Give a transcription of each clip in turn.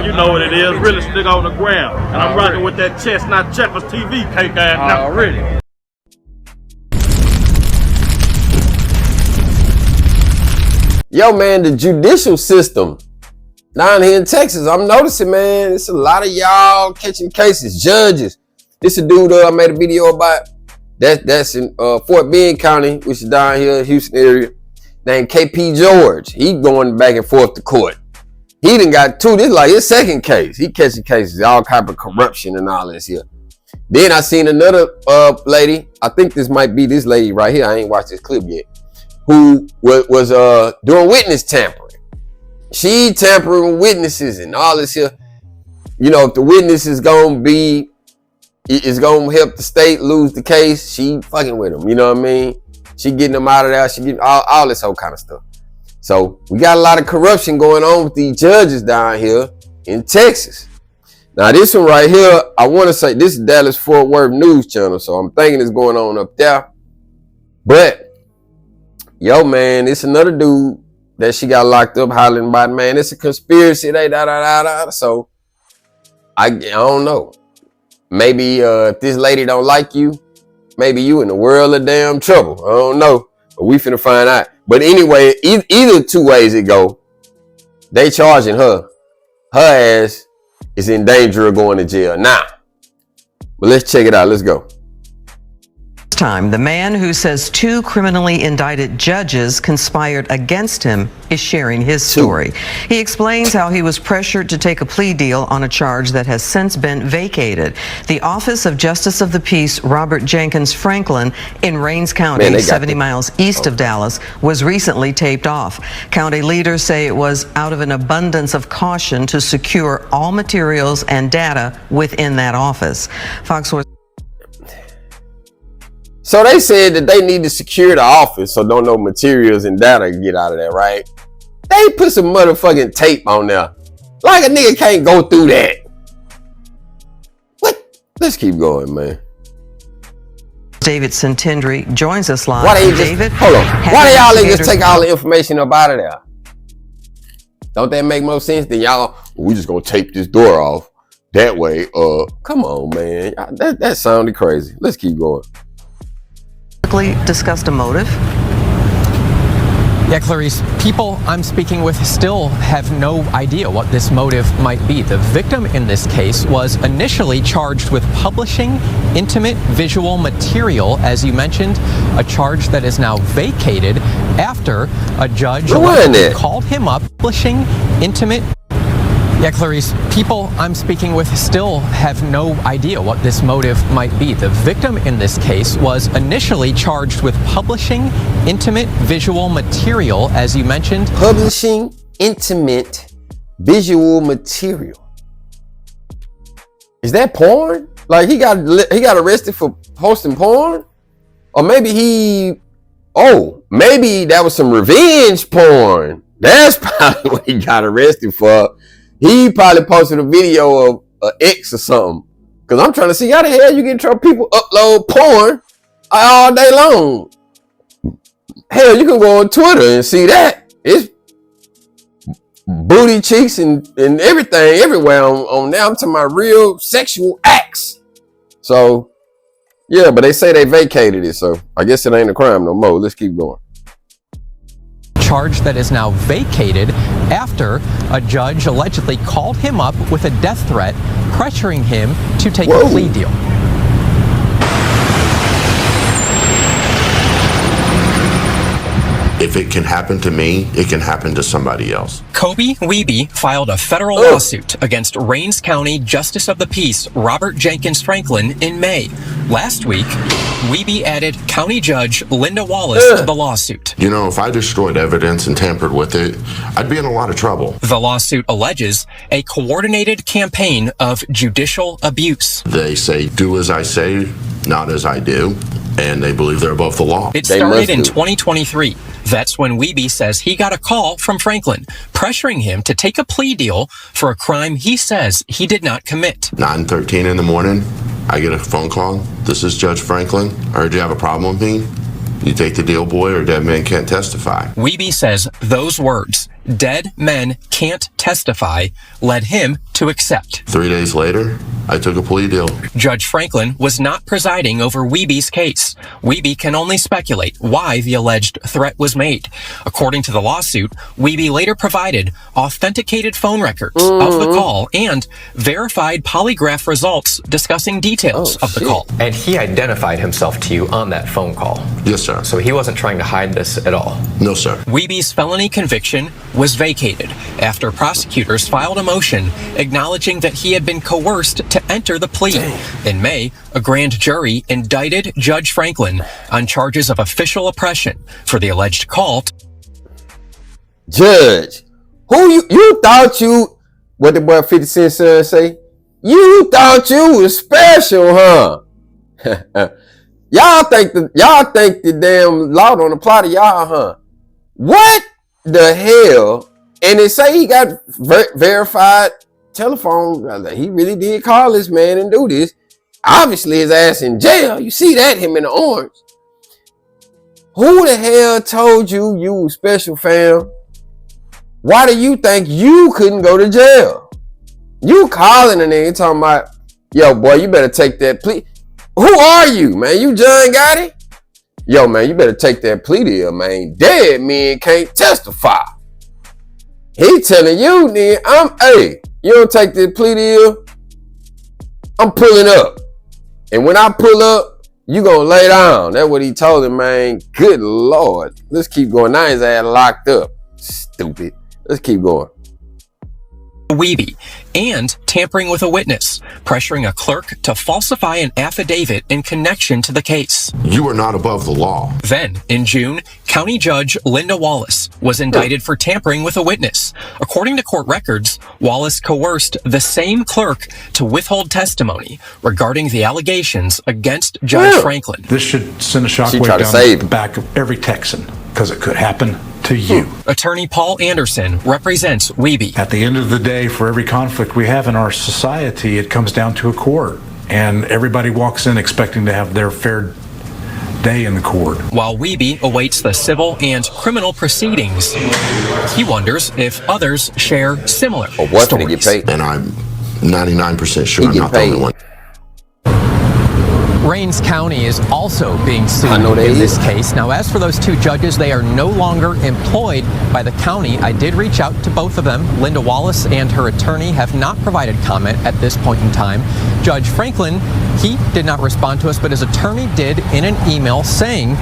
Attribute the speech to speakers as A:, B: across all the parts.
A: you know what it is. Really stick on the ground. And I'm rocking with that Chestnut Checkers TV cake ass now.
B: Already.
C: Yo, man, the judicial system down here in Texas, I'm noticing, man, it's a lot of y'all catching cases, judges. This a dude I made a video about. That's in Fort Bend County, which is down here, Houston area, named KP George. He going back and forth to court. He done got two. This is like his second case. He catching cases, all type of corruption and all this here. Then I seen another lady. I think this might be this lady right here. I ain't watched this clip yet. Who was doing witness tampering. She tampering with witnesses and all this here. You know, if the witness is gonna help the state lose the case, she fucking with them. You know what I mean? She getting them out of there. She getting all this whole kind of stuff. So we got a lot of corruption going on with these judges down here in Texas. Now this one right here, I want to say this is Dallas Fort Worth News Channel, so I'm thinking it's going on up there. But yo, man, it's another dude that she got locked up hollering about, man, it's a conspiracy. So I don't know. Maybe if this lady don't like you, maybe you in the world of damn trouble. I don't know, but we finna find out. But anyway, either two ways it go. They charging her. Her ass is in danger of going to jail now. But let's check it out. Let's go.
D: Time, the man who says two criminally indicted judges conspired against him is sharing his story. He explains how he was pressured to take a plea deal on a charge that has since been vacated. The Office of Justice of the Peace, Robert Jenkins Franklin, in Rains County, 70 miles east of Dallas, was recently taped off. County leaders say it was out of an abundance of caution to secure all materials and data within that office. Fox Source.
C: So they said that they need to secure the office so don't no materials and data get out of there, right? They put some motherfucking tape on there. Like a nigga can't go through that. What? Let's keep going, man.
D: David Santindri joins us live.
C: Why they just,
D: David,
C: hold on. Why do y'all just take all the information up out of there? Don't that make more sense than y'all, we just gonna tape this door off that way? Come on, man. That sounded crazy. Let's keep going.
D: Discussed a motive.
E: Yeah, Clarice, people I'm speaking with still have no idea what this motive might be. The victim in this case was initially charged with publishing intimate visual material, as you mentioned, a charge that is now vacated after a judge called him up, publishing intimate. Yeah, Clarice, people I'm speaking with still have no idea what this motive might be. The victim in this case was initially charged with publishing intimate visual material, as you mentioned.
C: Publishing intimate visual material. Is that porn? Like he got arrested for posting porn? Or maybe maybe that was some revenge porn. That's probably what he got arrested for. He probably posted a video of an ex or something. Because I'm trying to see how the hell you get in trouble. People upload porn all day long. Hell, you can go on Twitter and see that. It's booty cheeks and everything everywhere on there. I'm talking about real sexual acts. So, yeah, but they say they vacated it. So I guess it ain't a crime no more. Let's keep going.
E: Charge that is now vacated after a judge allegedly called him up with a death threat, pressuring him to take a plea deal.
F: If it can happen to me, it can happen to somebody else.
E: Kobe Wiebe filed a federal lawsuit against Rains County Justice of the Peace Robert Jenkins Franklin in May. Last week, Wiebe added County Judge Linda Wallace to the lawsuit.
F: You know, if I destroyed evidence and tampered with it, I'd be in a lot of trouble.
E: The lawsuit alleges a coordinated campaign of judicial abuse.
F: They say, do as I say, not as I do, and they believe they're above the law.
E: It started in 2023. That's when Wiebe says he got a call from Franklin, pressuring him to take a plea deal for a crime he says he did not commit.
F: 9:13 in the morning, I get a phone call. This is Judge Franklin. I heard you have a problem with me. You take the deal, boy, or dead man can't testify.
E: Wiebe says those words, dead men can't testify led him to accept.
F: 3 days later, I took a plea deal.
E: Judge Franklin was not presiding over Wiebe's case. Wiebe can only speculate why the alleged threat was made. According to the lawsuit, Wiebe later provided authenticated phone records of the call and verified polygraph results discussing details of the call.
B: And he identified himself to you on that phone call.
F: Yes, sir.
B: So he wasn't trying to hide this at all.
F: No, sir.
E: Wiebe's felony conviction was vacated after prosecutors filed a motion acknowledging that he had been coerced to enter the plea. In May, a grand jury indicted Judge Franklin on charges of official oppression for the alleged call.
C: Judge, who you thought you, what the boy 50 Cent son say? You thought you was special, huh? Y'all think the damn law don't apply to y'all, huh? What the hell? And they say he got verified telephone. He really did call this man and do this. Obviously his ass in jail. You see that, him in the orange. Who the hell told you you was special, fam? Why do you think you couldn't go to jail? You calling and then talking about, yo, boy, you better take that plea. Who are you, man? You John Gotti? Yo, man, you better take that plea deal, man. Dead men can't testify. He telling you, then, hey, you don't take this plea deal, I'm pulling up. And when I pull up, you gonna lay down. That's what he told him, man. Good Lord. Let's keep going. Now his ass locked up. Stupid. Let's keep going.
E: Wiebe and tampering with a witness, pressuring a clerk to falsify an affidavit in connection to the case.
F: You are not above the law.
E: Then, in June, County Judge Linda Wallace was indicted for tampering with a witness. According to court records, Wallace coerced the same clerk to withhold testimony regarding the allegations against Judge Franklin.
G: This should send a shockwave down the back of every Texan, because it could happen to you.
E: Attorney Paul Anderson represents Wiebe.
G: At the end of the day, for every conflict we have in our society, it comes down to a court. And everybody walks in expecting to have their fair day in the court.
E: While Wiebe awaits the civil and criminal proceedings, he wonders if others share similar stories.
C: Did he get paid?
F: And I'm 99% sure I'm not the only one.
E: Rains County is also being sued in this case. Now, as for those two judges, they are no longer employed by the county. I did reach out to both of them. Linda Wallace and her attorney have not provided comment at this point in time. Judge Franklin, he did not respond to us, but his attorney did in an email saying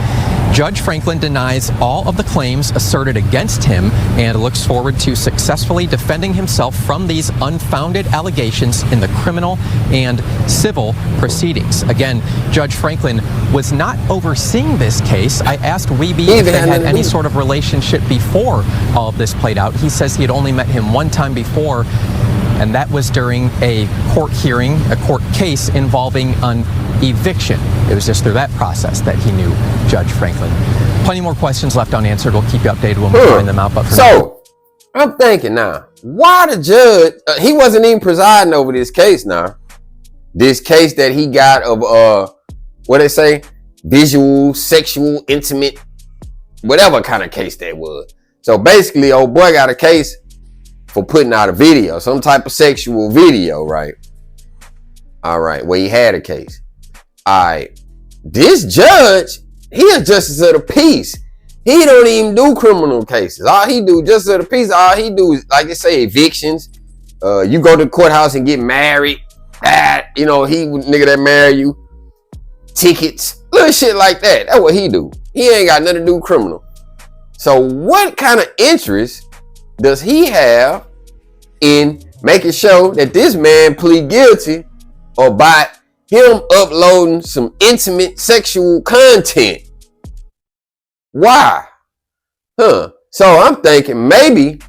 E: Judge Franklin denies all of the claims asserted against him and looks forward to successfully defending himself from these unfounded allegations in the criminal and civil proceedings. Again, Judge Franklin was not overseeing this case. I asked Wiebe if they had any sort of relationship before all of this played out. He says he had only met him one time before, and that was during a court hearing, a court case involving an eviction. It was just through that process that he knew Judge Franklin. Plenty more questions left unanswered. We'll keep you updated when we find them out. But for now,
C: I'm thinking now, why the judge, he wasn't even presiding over this case now. This case that he got of, what they say, visual, sexual, intimate, whatever kind of case that was. So basically, old boy got a case for putting out a video, some type of sexual video, right? All right, well, he had a case. All right, this judge, he a justice of the peace. He don't even do criminal cases. All he do, justice of the peace, all he do is, like they say, evictions. You go to the courthouse and get married. You know, he nigga that marry you. Tickets, little shit like that. That's what he do. He ain't got nothing to do with criminal. So what kind of interest does he have in making sure that this man plead guilty or by him uploading some intimate sexual content? Why? So I'm thinking maybe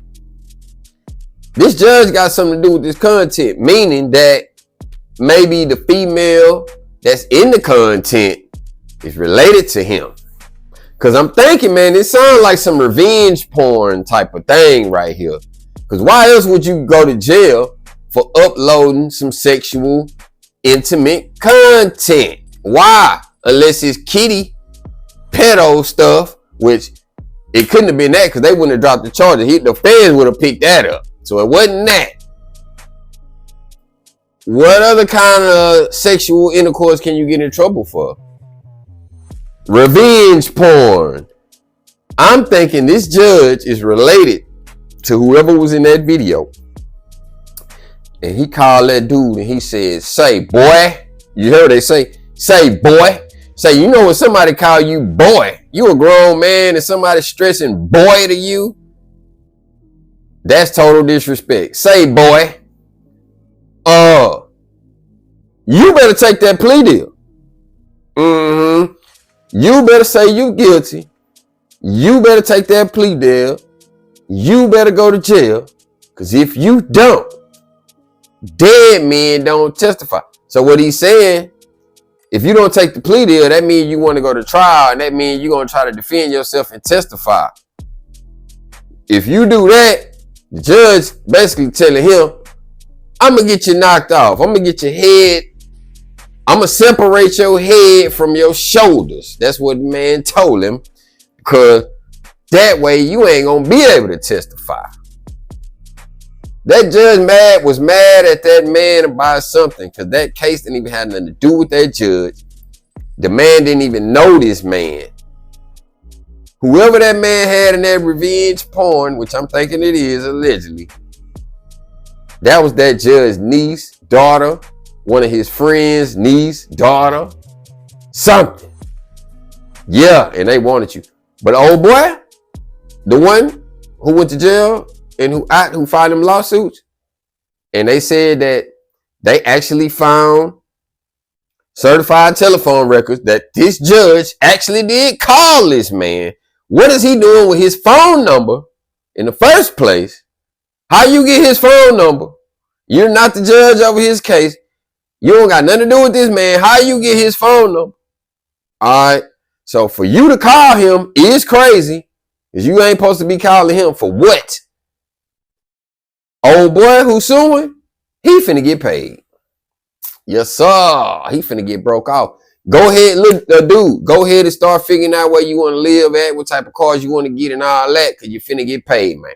C: this judge got something to do with this content, meaning that maybe the female that's in the content is related to him. Cause I'm thinking, man, it sounds like some revenge porn type of thing right here. Cause why else would you go to jail for uploading some sexual, intimate content? Why? Unless it's kitty, pedo stuff, which It couldn't have been that because they wouldn't have dropped the charges. The feds would have picked that up. So it wasn't that. What other kind of sexual intercourse can you get in trouble for? Revenge porn. I'm thinking this judge is related to whoever was in that video. And he called that dude and he said, say, boy. You heard what they say? Say, boy. Say, you know when somebody call you boy, you a grown man and somebody stressing boy to you? That's total disrespect. Say, boy. You better take that plea deal. You better say you guilty. You better take that plea deal. You better go to jail. Because if you don't, dead men don't testify. So what he's saying, if you don't take the plea deal, that means you want to go to trial, and that means you're going to try to defend yourself and testify. If you do that, the judge basically telling him, I'm going to get you knocked off. I'm going to get your head. I'm going to separate your head from your shoulders. That's what the man told him. Because that way you ain't going to be able to testify. That judge was mad at that man about something because that case didn't even have nothing to do with that judge. The man didn't even know this man. Whoever that man had in that revenge porn, which I'm thinking it is allegedly, that was that judge's niece, daughter, one of his friends, niece, daughter, something. Yeah, and they wanted you. But old boy, the one who went to jail and who filed them lawsuits, and they said that they actually found certified telephone records that this judge actually did call this man. What is he doing with his phone number in the first place? How you get his phone number? You're not the judge over his case. You don't got nothing to do with this man. How you get his phone number? All right. So for you to call him is crazy, because you ain't supposed to be calling him for what? Old boy who's suing, he finna get paid. Yes, sir. He finna get broke off. Go ahead, look, dude. Go ahead and start figuring out where you want to live at, what type of cars you want to get, and all that, because you finna get paid, man.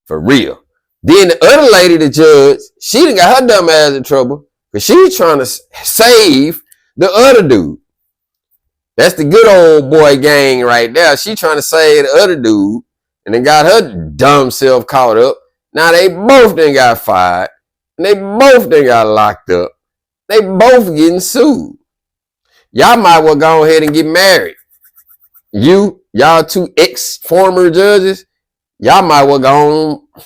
C: For real. Then the other lady, the judge, she done got her dumb ass in trouble because she was trying to save the other dude. That's the good old boy gang right there. She trying to save the other dude and then got her dumb self caught up. Now they both done got fired. And they both done got locked up. They both getting sued. Y'all might well go ahead and get married. Y'all two ex-former judges, y'all might well go on, you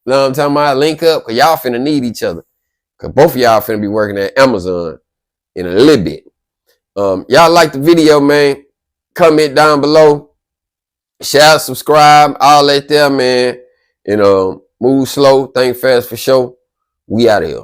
C: know what I'm talking about, link up, because y'all finna need each other. Because both of y'all finna be working at Amazon in a little bit. Y'all like the video, man. Comment down below. Share, subscribe, all that there, man. And move slow, think fast for sure. We out of here.